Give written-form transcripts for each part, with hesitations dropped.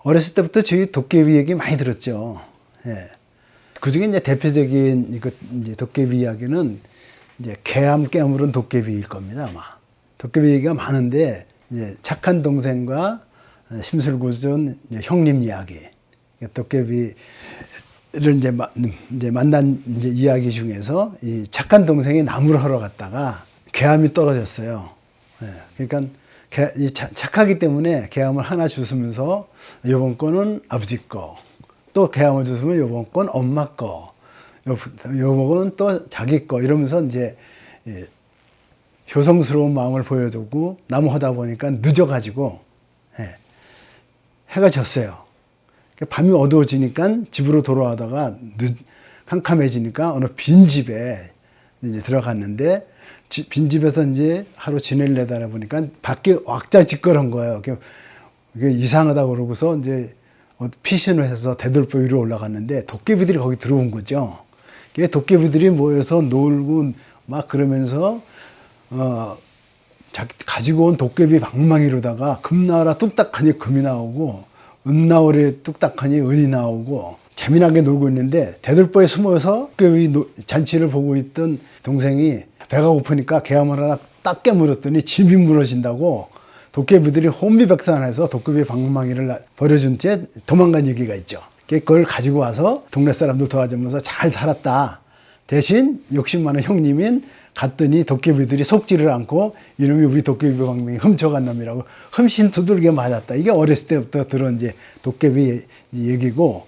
어렸을 때부터 저희 도깨비 얘기 많이 들었죠. 예. 그 중에 이제 대표적인 이제 도깨비 이야기는 이제 개암 깨물은 도깨비일 겁니다, 아마. 도깨비 얘기가 많은데, 이제 착한 동생과 심술궂은 형님 이야기. 도깨비를 이제 만난 이제 이야기 중에서 이 착한 동생이 나무를 하러 갔다가 개암이 떨어졌어요. 예. 그러니까 착하기 때문에 개암을 하나 주우면서 요번 거는 아버지 거, 또 개암을 주우면 요번 건 엄마 거, 요번은 또 자기 거 이러면서 이제 효성스러운 마음을 보여주고 나무 하다 보니까 늦어가지고 해가 졌어요. 밤이 어두워지니까 집으로 돌아가다가 캄캄해지니까 어느 빈집에 이제 들어갔는데 빈집에서 이제 하루 지내려다 보니까 밖에 왁자지껄한 거예요. 이게 이상하다 그러고서 이제 피신을 해서 대들보 위로 올라갔는데 도깨비들이 거기 들어온 거죠. 도깨비들이 모여서 놀고 막 그러면서 가지고 온 도깨비 방망이로다가 금 나와라 뚝딱하니 금이 나오고 은 나오래 뚝딱하니 은이 나오고 재미나게 놀고 있는데 대들보에 숨어서 도깨비 잔치를 보고 있던 동생이 배가 고프니까 개암을 하나 딱 깨물었더니 집이 무너진다고 도깨비들이 혼비백산해서 도깨비 방망이를 버려준 채 도망간 얘기가 있죠. 그걸 가지고 와서 동네 사람들 도와주면서 잘 살았다. 대신 욕심 많은 형님인 갔더니 도깨비들이 속지를 않고 이놈이 우리 도깨비 방망이 훔쳐간 놈이라고 흠씬 두들겨 맞았다. 이게 어렸을 때부터 들은 이제 도깨비 얘기고,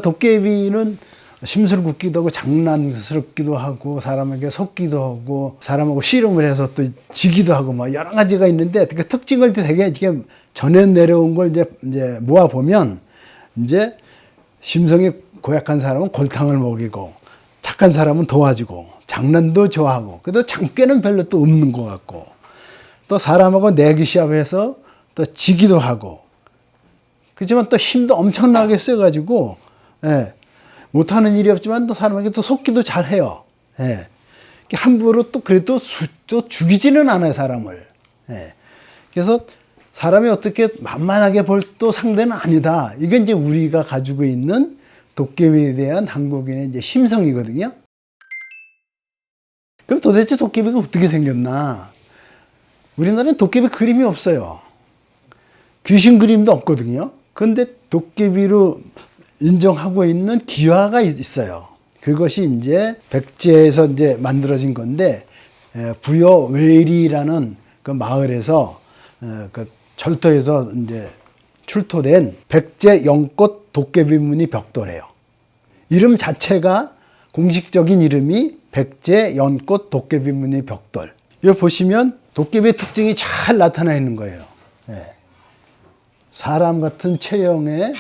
도깨비는 심술궂기도 하고 장난스럽기도 하고 사람에게 속기도 하고 사람하고 씨름을 해서 또 지기도 하고 막 여러 가지가 있는데 그 특징을 되게 이게 전해 내려온 걸 이제 모아 보면 이제 심성이 고약한 사람은 골탕을 먹이고 착한 사람은 도와주고 장난도 좋아하고 그래도 장깨는 별로 또 없는 것 같고 또 사람하고 내기 시합해서 또 지기도 하고 그렇지만 또 힘도 엄청나게 써가지고 못하는 일이 없지만 또 사람에게 또 속기도 잘해요. 함부로 또 그래도 또 죽이지는 않아요, 사람을. 그래서 사람이 어떻게 만만하게 볼 또 상대는 아니다. 이게 이제 우리가 가지고 있는 도깨비에 대한 한국인의 이제 심성이거든요. 그럼 도대체 도깨비가 어떻게 생겼나? 우리나라는 도깨비 그림이 없어요. 귀신 그림도 없거든요. 그런데 도깨비로 인정하고 있는 기와가 있어요. 그것이 이제 백제에서 이제 만들어진 건데, 부여외리라는 그 마을에서, 그 절터에서 이제 출토된 백제 연꽃 도깨비무늬 벽돌이에요. 이름 자체가 공식적인 이름이 백제 연꽃 도깨비무늬 벽돌. 이거 보시면 도깨비의 특징이 잘 나타나 있는 거예요. 사람 같은 체형에,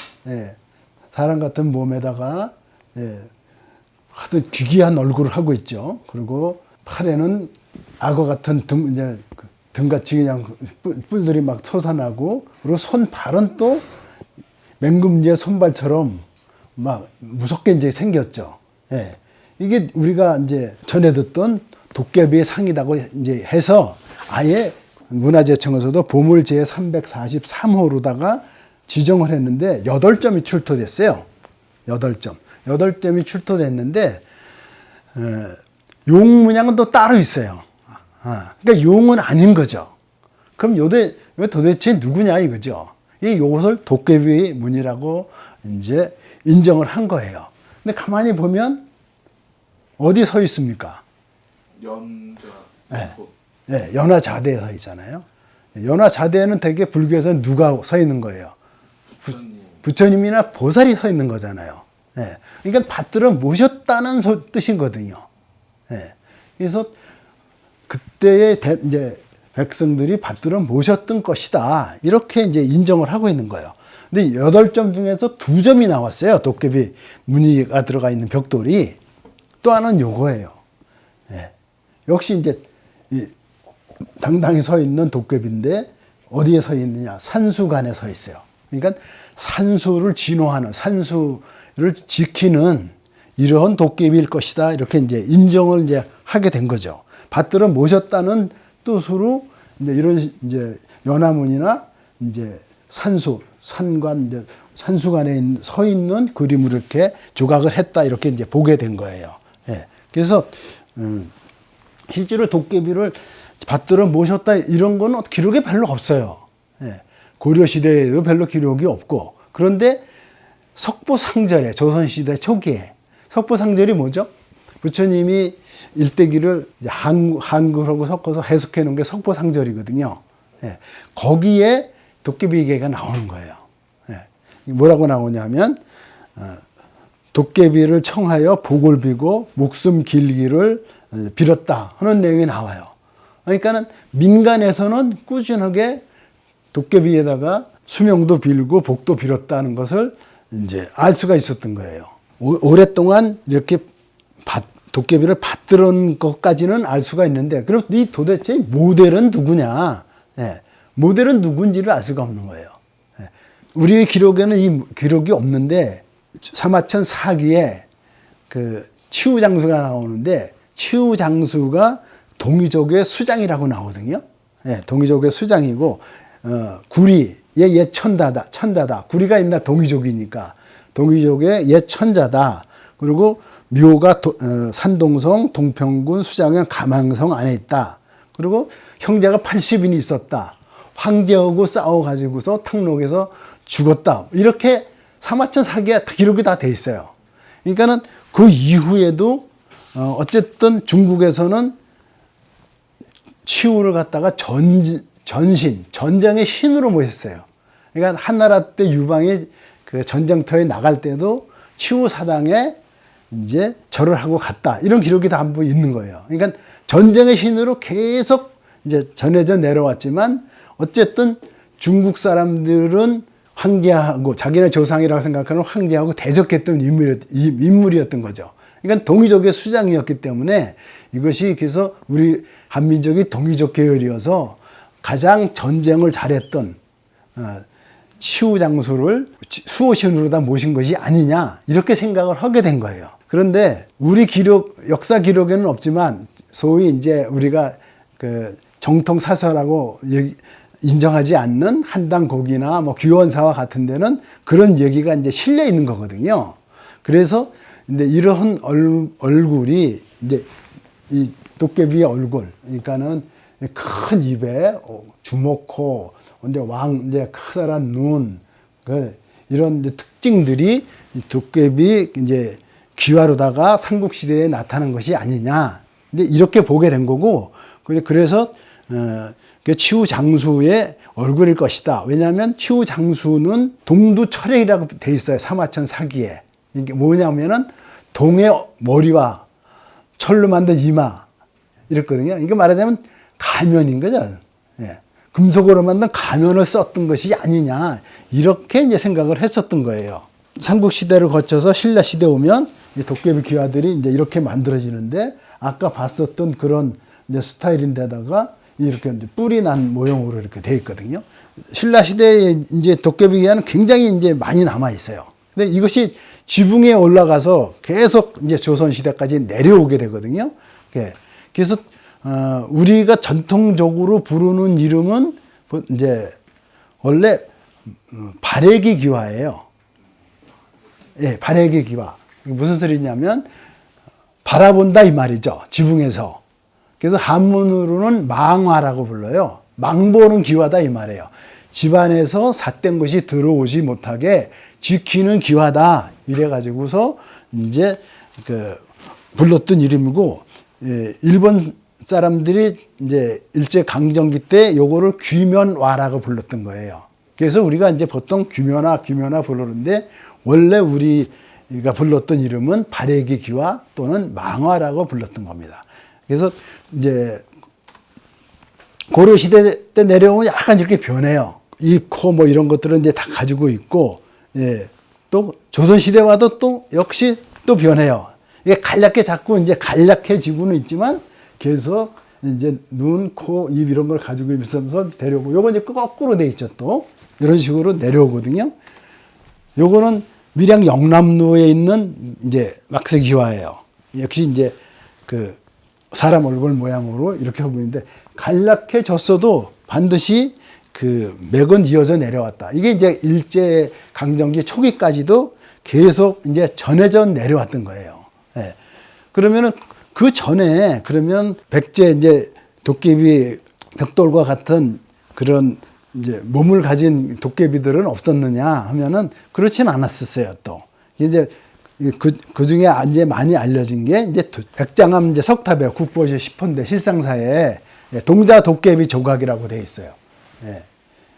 사람 같은 몸에다가 하도 기괴한 얼굴을 하고 있죠. 그리고 팔에는 악어 같은 등같이 그냥 뿔들이 막 솟아나고, 그리고 손발은 또 맹금제 손발처럼 막 무섭게 이제 생겼죠. 이게 우리가 이제 전에 듣던 도깨비의 상이라고 이제 해서 아예 문화재청에서도 보물 제 343호로다가 지정을 했는데 8점이 출토됐어요. 8점. 8점이 출토됐는데 용 문양은 또 따로 있어요. 그러니까 용은 아닌 거죠. 그럼 도대체 누구냐 이거죠. 이것을 도깨비 문이라고 이제 인정을 한 거예요. 근데 가만히 보면 어디 서 있습니까? 연화자대에 서 있잖아요. 연화자대에는 되게 불교에서는 누가 서 있는 거예요? 부처님이나 보살이 서 있는 거잖아요. 그러니까 받들어 모셨다는 뜻이거든요. 그래서 그때의 이제 백성들이 받들어 모셨던 것이다. 이렇게 이제 인정을 하고 있는 거예요. 근데 8점 중에서 2점이 나왔어요. 도깨비 무늬가 들어가 있는 벽돌이. 또 하나는 요거예요. 역시 이제 당당히 서 있는 도깨비인데 어디에 서 있느냐? 산수간에 서 있어요. 그러니까 산수를 진호하는, 산수를 지키는 이러한 도깨비일 것이다. 이렇게 이제 인정을 이제 하게 된 거죠. 받들어 모셨다는 뜻으로 이제 이런 이제 연화문이나 이제 산수, 산관, 이제 산수간에 서 있는 그림을 이렇게 조각을 했다 이렇게 이제 보게 된 거예요. 예. 그래서 실제로 도깨비를 받들어 모셨다 이런 거는 기록이 별로 없어요. 예. 고려 시대에도 별로 기록이 없고 그런데 석보상절에 조선시대 초기에 석보상절이 뭐죠? 부처님이 일대기를 한글하고 섞어서 해석해 놓은 게 석보상절이거든요. 예. 거기에 도깨비계가 나오는 거예요. 예. 뭐라고 나오냐면 도깨비를 청하여 복을 비고 목숨 길기를 빌었다 하는 내용이 나와요. 그러니까는 민간에서는 꾸준하게 도깨비에다가 수명도 빌고 복도 빌었다는 것을 이제 알 수가 있었던 거예요. 오랫동안 이렇게 도깨비를 받들은 것까지는 알 수가 있는데, 그럼 이 도대체 모델은 누구냐? 예, 모델은 누군지를 알 수가 없는 거예요. 예, 우리의 기록에는 이 기록이 없는데, 사마천 사기에 그 치우장수가 나오는데, 치우장수가 동이족의 수장이라고 나오거든요. 예, 동이족의 수장이고, 구리, 얘 천다다. 구리가 있나 동이족이니까. 동이족의 얘 천자다. 그리고 묘가 산동성, 동평군, 수장현, 가망성 안에 있다. 그리고 형제가 80인이 있었다. 황제하고 싸워가지고서 탕록에서 죽었다. 이렇게 사마천 사기에 기록이 다 돼 있어요. 그러니까는 그 이후에도 어쨌든 중국에서는 치우를 갖다가 전쟁의 신으로 모셨어요. 그러니까 한나라 때 유방이 그 전쟁터에 나갈 때도 치우 사당에 이제 절을 하고 갔다. 이런 기록이 다 한번 있는 거예요. 그러니까 전쟁의 신으로 계속 이제 전해져 내려왔지만 어쨌든 중국 사람들은 황제하고 자기네 조상이라고 생각하는 황제하고 대적했던 인물이었던 거죠. 그러니까 동이족의 수장이었기 때문에 이것이 그래서 우리 한민족이 동이족 계열이어서 가장 전쟁을 잘했던 치우장수를 수호신으로다 모신 것이 아니냐 이렇게 생각을 하게 된 거예요. 그런데 우리 기록, 역사 기록에는 없지만 소위 이제 우리가 그 정통 사서라고 인정하지 않는 한당곡이나 뭐 귀원사와 같은 데는 그런 얘기가 이제 실려 있는 거거든요. 그래서 이제 이러한 얼굴이 이제 이 도깨비의 얼굴, 그러니까는 큰 입에 주먹코, 이제 커다란 눈, 이런 이제 특징들이 도깨비 이제 귀화로다가 삼국시대에 나타난 것이 아니냐. 근데 이렇게 보게 된 거고, 그래서, 치우장수의 얼굴일 것이다. 왜냐하면 치우장수는 동두철액이라고 돼 있어요. 사마천 사기에. 이게 뭐냐면은 동의 머리와 철로 만든 이마. 이랬거든요. 이게 말하자면 가면인 거죠. 예. 금속으로 만든 가면을 썼던 것이 아니냐. 이렇게 이제 생각을 했었던 거예요. 삼국시대를 거쳐서 신라시대 오면 이 도깨비 귀화들이 이제 이렇게 만들어지는데 아까 봤었던 그런 이제 스타일인데다가 이렇게 이제 뿔이 난 모형으로 이렇게 돼 있거든요. 신라시대에 이제 도깨비 귀화는 굉장히 이제 많이 남아 있어요. 근데 이것이 지붕에 올라가서 계속 이제 조선시대까지 내려오게 되거든요. 그래서 우리가 전통적으로 부르는 이름은 이제 원래 발해기 귀화예요. 예, 발해기 귀화. 무슨 소리냐면 바라본다 이 말이죠. 지붕에서. 그래서 한문으로는 망화라고 불러요. 망보는 귀화다 이 말이에요. 집안에서 삿된 것이 들어오지 못하게 지키는 귀화다. 이래가지고서 이제 그 불렀던 이름이고, 예, 일본 사람들이 이제 일제 강점기 때 요거를 귀면화라고 불렀던 거예요. 그래서 우리가 이제 보통 귀면화 부르는데 원래 우리가 불렀던 이름은 발해기 귀화 또는 망화라고 불렀던 겁니다. 그래서 이제 고려 시대 때 내려오면 약간 이렇게 변해요. 입, 코 뭐 이런 것들은 이제 다 가지고 있고, 예, 또 조선 시대 와도 또 역시 또 변해요. 이게 간략해 자꾸 이제 간략해지고는 있지만 계속 이제 눈, 코, 입 이런 걸 가지고 있으면서 내려오고, 요거 이제 거꾸로 돼 있죠. 또 이런 식으로 내려오거든요. 요거는 밀양 영남로에 있는 이제 막세기화예요. 역시 이제 그 사람 얼굴 모양으로 이렇게 하고 있는데 간략해졌어도 반드시 그 맥은 이어져 내려왔다. 이게 이제 일제 강점기 초기까지도 계속 이제 전해져 내려왔던 거예요. 예. 그러면은 그 전에 그러면 백제 이제 도깨비 벽돌과 같은 그런 이제 몸을 가진 도깨비들은 없었느냐 하면은 그렇진 않았었어요. 또 이제 그 중에 이제 많이 알려진 게 이제 백장암 이제 석탑에 국보시 10호인데 실상사에 동자 도깨비 조각이라고 돼 있어요. 예.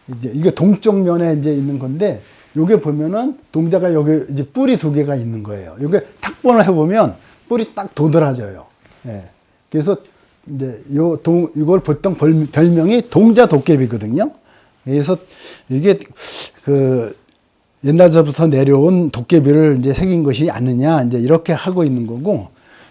이제 이게 동쪽 면에 이제 있는 건데 요게 보면은 동자가 여기 이제 뿔이 두 개가 있는 거예요. 요게 탁본을 해보면 뿔이 딱 도드라져요. 예. 그래서 이제 이걸 보통 별명이 동자 도깨비거든요. 그래서 이게 그 옛날부터 내려온 도깨비를 이제 새긴 것이 아니냐 이제 이렇게 하고 있는 거고,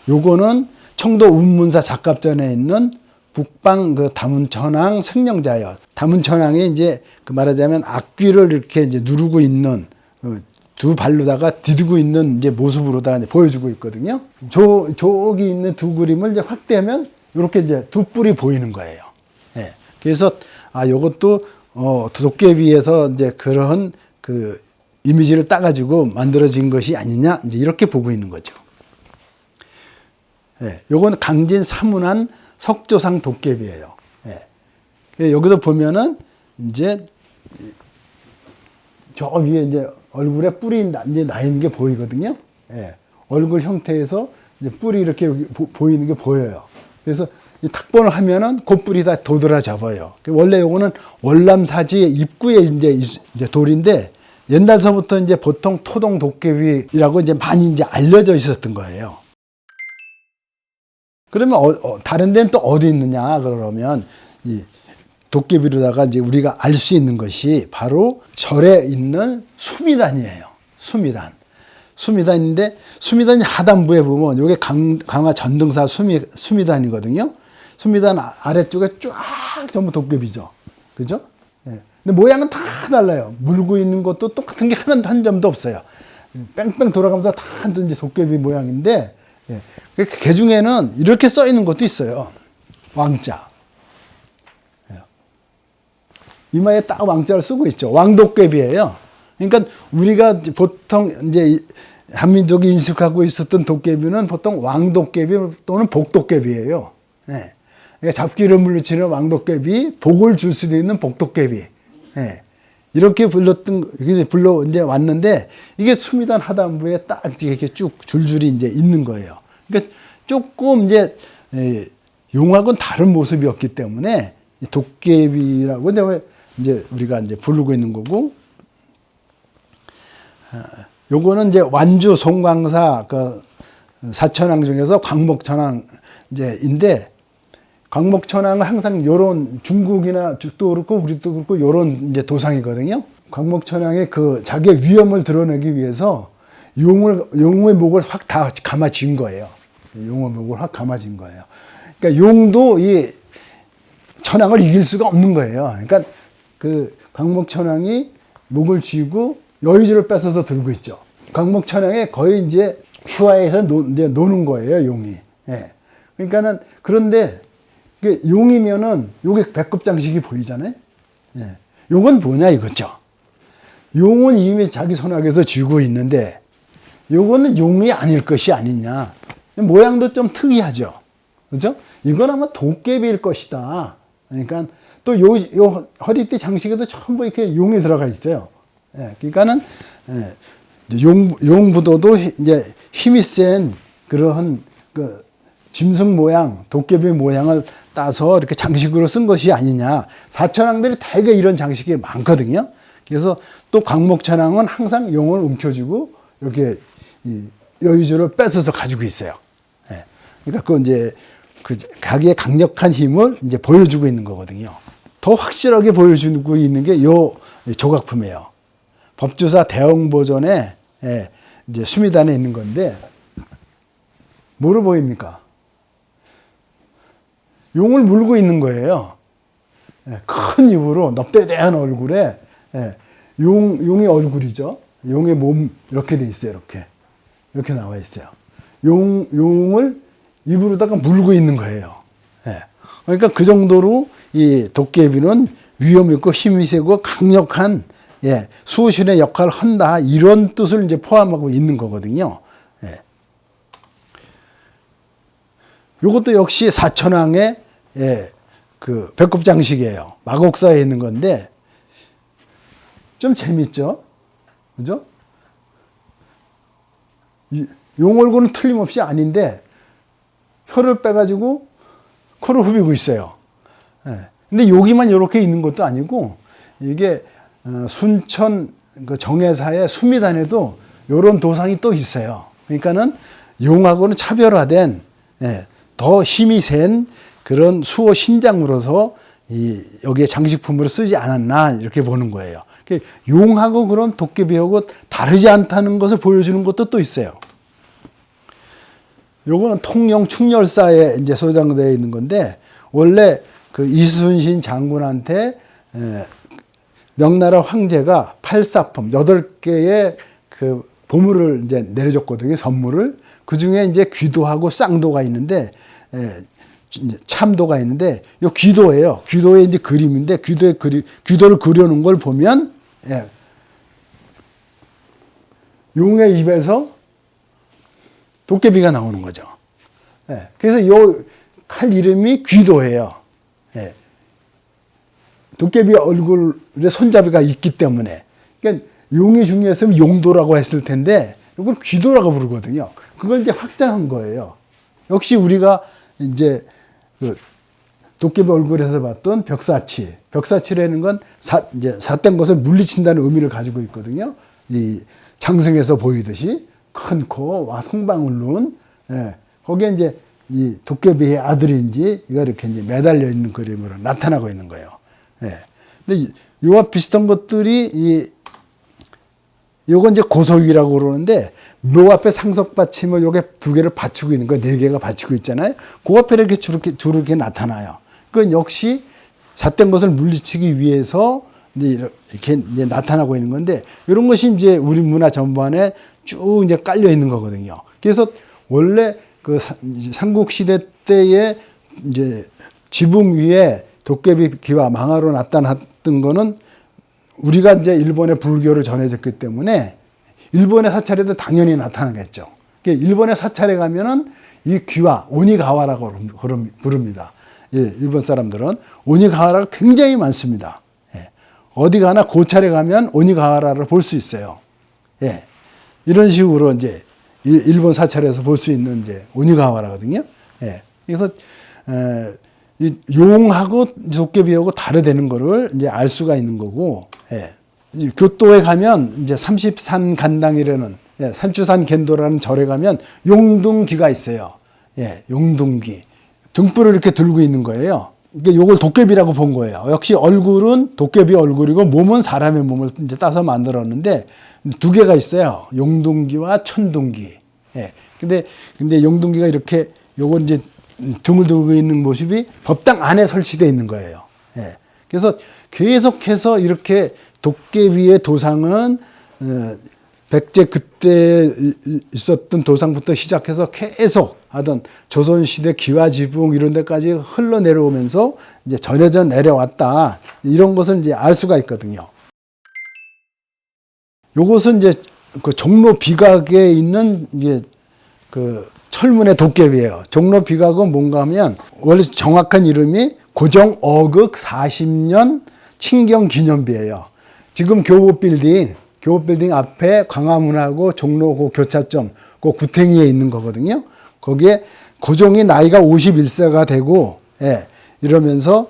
요거는 청도 운문사 작갑전에 있는 북방 그 다문천왕 생령자예요. 다문천왕이 이제 그 말하자면 악귀를 이렇게 이제 누르고 있는 두 발로다가 디디고 있는 이제 모습으로다 이제 보여주고 있거든요. 저기 있는 두 그림을 이제 확대하면 이렇게 이제 두 뿔이 보이는 거예요. 예. 그래서 요것도 도깨비에서 이제 그런 그 이미지를 따가지고 만들어진 것이 아니냐 이제 이렇게 보고 있는 거죠. 예. 요건 강진 사문안 석조상 도깨비예요. 예. 여기도 보면은 이제 저 위에 이제 얼굴에 뿔이 이제 나 있는 게 보이거든요. 예. 얼굴 형태에서 이제 뿔이 이렇게 보이는 게 보여요. 그래서 이 탁본을 하면은 그 뿔이 다 도드라져 버요. 원래 요거는 월남사지 입구에 이제 돌인데 옛날서부터 이제 보통 토동 도깨비라고 이제 많이 이제 알려져 있었던 거예요. 그러면 다른 데는 또 어디 있느냐 그러면 이 도깨비로다가 이제 우리가 알 수 있는 것이 바로 절에 있는 수미단이에요. 수미단인데 수미단 하단부에 보면 이게 강화 전등사 수미단이거든요. 수미단 아래쪽에 쫙 전부 도깨비죠. 그죠? 예. 근데 모양은 다 달라요. 물고 있는 것도 똑같은 게 한 점도 없어요. 뺑뺑 돌아가면서 다 이제 도깨비 모양인데, 예. 그 중에는 이렇게 써 있는 것도 있어요. 왕자. 예. 이마에 딱 왕자를 쓰고 있죠. 왕도깨비예요. 그러니까 우리가 보통 이제 한민족이 인식하고 있었던 도깨비는 보통 왕도깨비 또는 복도깨비예요. 예. 그러니까 잡기를 물리치는 왕도깨비, 복을 줄 수도 있는 복도깨비. 예. 이렇게 불러 이제 왔는데 이게 수미단 하단부에 딱 이렇게 쭉 줄줄이 이제 있는 거예요. 그러니까 조금 이제 용하고는 다른 모습이었기 때문에 도깨비라고 이제 우리가 이제 부르고 있는 거고, 요거는 이제 완주 송광사 그 사천왕 중에서 광목천왕 이제인데, 광목천왕은 항상 요런 중국이나 죽도 그렇고 우리도 그렇고 요런 이제 도상이거든요. 광목천왕의 그 자기의 위엄을 드러내기 위해서 용의 목을 확 다 감아진 거예요. 용의 목을 확 감아진 거예요. 그러니까 용도 이 천왕을 이길 수가 없는 거예요. 그러니까 그 광목천왕이 목을 쥐고 여의주를 뺏어서 들고 있죠. 광목천왕에 거의 이제 휘하에서 이제 노는 거예요, 용이. 예. 그러니까는 그런데 용이면은 요게 배꼽 장식이 보이잖아요. 예. 요건 뭐냐 이거죠. 용은 이미 자기 손아귀에서 쥐고 있는데 요거는 용이 아닐 것이 아니냐. 모양도 좀 특이하죠. 그죠? 이건 아마 도깨비일 것이다. 그러니까 또 요 허리띠 장식에도 전부 이렇게 용이 들어가 있어요. 예. 그러니까는 용부도도 이제 힘이 센 그러한 그 짐승 모양, 도깨비 모양을 따서 이렇게 장식으로 쓴 것이 아니냐. 사천왕들이 대개 이런 장식이 많거든요. 그래서 또 광목천왕은 항상 용을 움켜쥐고 이렇게 여의주를 뺏어서 가지고 있어요. 예. 그러니까 그 이제 그 자기의 강력한 힘을 이제 보여주고 있는 거거든요. 더 확실하게 보여주고 있는 게 요 조각품이에요. 법주사 대흥보존에 이제 수미단에 있는 건데 뭐로 보입니까? 용을 물고 있는 거예요. 큰 입으로 넙대대한 얼굴에 용의 얼굴이죠. 용의 몸 이렇게 돼 있어요. 이렇게 나와 있어요. 용을 입으로다가 물고 있는 거예요. 그러니까 그 정도로 이 도깨비는 위험 있고 힘이 세고 강력한 수호신의 역할을 한다. 이런 뜻을 이제 포함하고 있는 거거든요. 이것도 역시 사천왕의 그 배꼽 장식이에요. 마곡사에 있는 건데 좀 재밌죠? 그죠? 용얼굴은 틀림없이 아닌데 혀를 빼가지고 코를 후비고 있어요. 근데 여기만 이렇게 있는 것도 아니고 이게 순천 그 정해사의 수미단에도 이런 도상이 또 있어요. 그러니까는 용하고는 차별화된 더 힘이 센 그런 수호 신장으로서 여기에 장식품으로 쓰지 않았나 이렇게 보는 거예요. 용하고 그런 도깨비하고 다르지 않다는 것을 보여주는 것도 또 있어요. 요거는 통영 충렬사에 이제 소장되어 있는 건데 원래 그 이순신 장군한테 명나라 황제가 팔사품 8개의 그 보물을 이제 내려줬거든요. 선물을. 그 중에 이제 귀도하고 쌍도가 있는데 참도가 있는데 요 귀도예요. 귀도의 이제 그림인데 귀도를 그려놓은 걸 보면 용의 입에서 도깨비가 나오는 거죠. 그래서 요 칼 이름이 귀도예요. 도깨비 얼굴에 손잡이가 있기 때문에. 그러니까 용이 중요했으면 용도라고 했을 텐데 이걸 귀도라고 부르거든요. 그걸 이제 확장한 거예요. 역시 우리가 이제 그 도깨비 얼굴에서 봤던 벽사치. 벽사치라는 건 이제 삿된 것을 물리친다는 의미를 가지고 있거든요. 이 장승에서 보이듯이 큰 코와 송방울 눈. 거기에 이제 이 도깨비의 아들인지 이가 이렇게 이제 매달려 있는 그림으로 나타나고 있는 거예요. 근데 이와 비슷한 것들이 요건 이제 고석이라고 그러는데 묘 앞에 상석 받침을 요게 2개를 받치고 있는 거예요. 4개가 받치고 있잖아요. 그 앞에 이렇게 주르게 나타나요. 그건 역시 삿된 것을 물리치기 위해서 이렇게 이제 나타나고 있는 건데 이런 것이 이제 우리 문화 전반에 쭉 이제 깔려 있는 거거든요. 그래서 원래 그 삼국시대 때에 이제 지붕 위에 도깨비 귀와 망아로 나타났던 거는 우리가 이제 일본의 불교를 전해졌기 때문에 일본의 사찰에도 당연히 나타나겠죠. 일본의 사찰에 가면은 이 귀와 오니가와라고 부릅니다. 일본 사람들은 오니가와라가 굉장히 많습니다. 어디 가나 고찰에 가면 오니가와라를 볼 수 있어요. 이런 식으로 이제 일본 사찰에서 볼 수 있는 이제 오니가와라거든요. 그래서 이 용하고 도깨비하고 다르다는 거를 이제 알 수가 있는 거고, 교토에 가면 이제 30산 간당이라는 산추산 겐도라는 절에 가면 용둥기가 있어요. 용둥기. 등불을 이렇게 들고 있는 거예요. 그러니까 요걸 도깨비라고 본 거예요. 역시 얼굴은 도깨비 얼굴이고 몸은 사람의 몸을 이제 따서 만들었는데 2개가 있어요. 용둥기와 천둥기. 근데 용둥기가 이렇게 요건 이제 등을 들고 있는 모습이 법당 안에 설치되어 있는 거예요. 그래서 계속해서 이렇게 도깨비의 도상은 백제 그때 있었던 도상부터 시작해서 계속 하던 조선시대 기와지붕 이런 데까지 흘러내려오면서 이제 전해져 내려왔다. 이런 것을 이제 알 수가 있거든요. 요것은 이제 그 종로 비각에 있는 이제 그 철문의 도깨비예요. 종로 비각은 뭔가 하면 원래 정확한 이름이 고정 어극 40년 친경 기념비예요. 지금 교보빌딩 앞에 광화문하고 종로 그 교차점 그 구탱이에 있는 거거든요. 거기에 고종이 나이가 51세가 되고 이러면서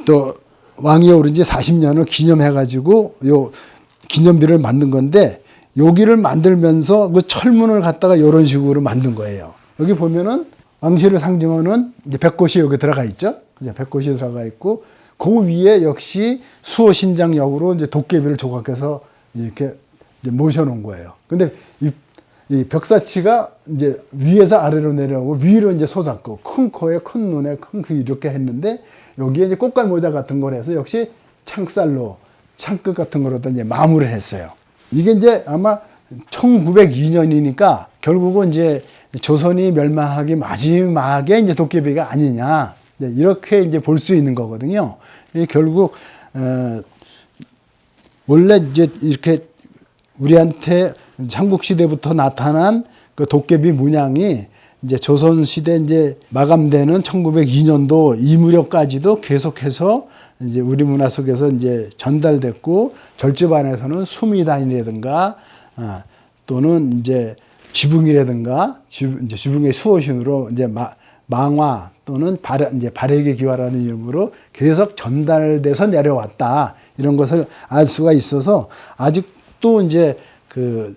또 왕위에 오른 지 40년을 기념해가지고 요 기념비를 만든 건데 여기를 만들면서 그 철문을 갖다가 이런 식으로 만든 거예요. 여기 보면은 왕실을 상징하는 이제 백곳이 여기 들어가 있죠. 백곳이 들어가 있고 그 위에 역시 수호신장역으로 이제 도깨비를 조각해서 이렇게 이제 모셔놓은 거예요. 근데 이 벽사치가 이제 위에서 아래로 내려오고 위로 이제 솟았고 큰 코에 큰 눈에 큰 귀 이렇게 했는데 여기에 이제 꽃갈 모자 같은 걸 해서 역시 창살로 창끝 같은 거로도 이제 마무리를 했어요. 이게 이제 아마 1902년이니까 결국은 이제 조선이 멸망하기 마지막에 이제 도깨비가 아니냐 이렇게 이제 볼 수 있는 거거든요. 이 결국 원래 이제 이렇게 우리한테 삼국시대부터 나타난 그 도깨비 문양이 이제 조선시대 이제 마감되는 1902년도 이 무렵까지도 계속해서 이제 우리 문화 속에서 이제 전달됐고, 절집안에서는 수미단이라든가 또는 이제 지붕이라든가 이제 지붕의 수호신으로 이제 망화 또는 이제 발해의 기화라는 이름으로 계속 전달돼서 내려왔다. 이런 것을 알 수가 있어서 아직도 이제 그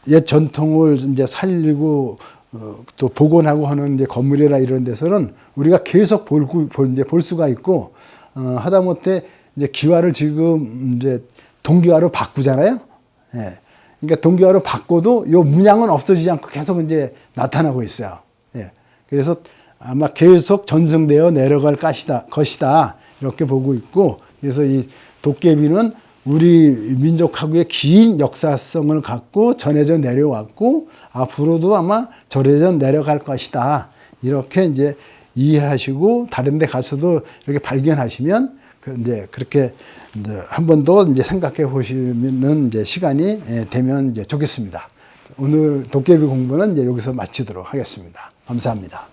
옛 전통을 이제 살리고 또 복원하고 하는 이제 건물이나 이런 데서는 우리가 계속 볼 수가 있고, 하다못해 이제 기와를 지금 이제 동기화로 바꾸잖아요. 예. 그러니까 동기화로 바꿔도 요 문양은 없어지지 않고 계속 이제 나타나고 있어요. 예. 그래서 아마 계속 전승되어 내려갈 것이다. 이렇게 보고 있고, 그래서 이 도깨비는 우리 민족하고의 긴 역사성을 갖고 전해져 내려왔고, 앞으로도 아마 전해져 내려갈 것이다. 이렇게 이제 이해하시고, 다른 데 가서도 이렇게 발견하시면, 이제 그렇게 이제 한 번 더 이제 생각해 보시는 이제 시간이 되면 이제 좋겠습니다. 오늘 도깨비 공부는 이제 여기서 마치도록 하겠습니다. 감사합니다.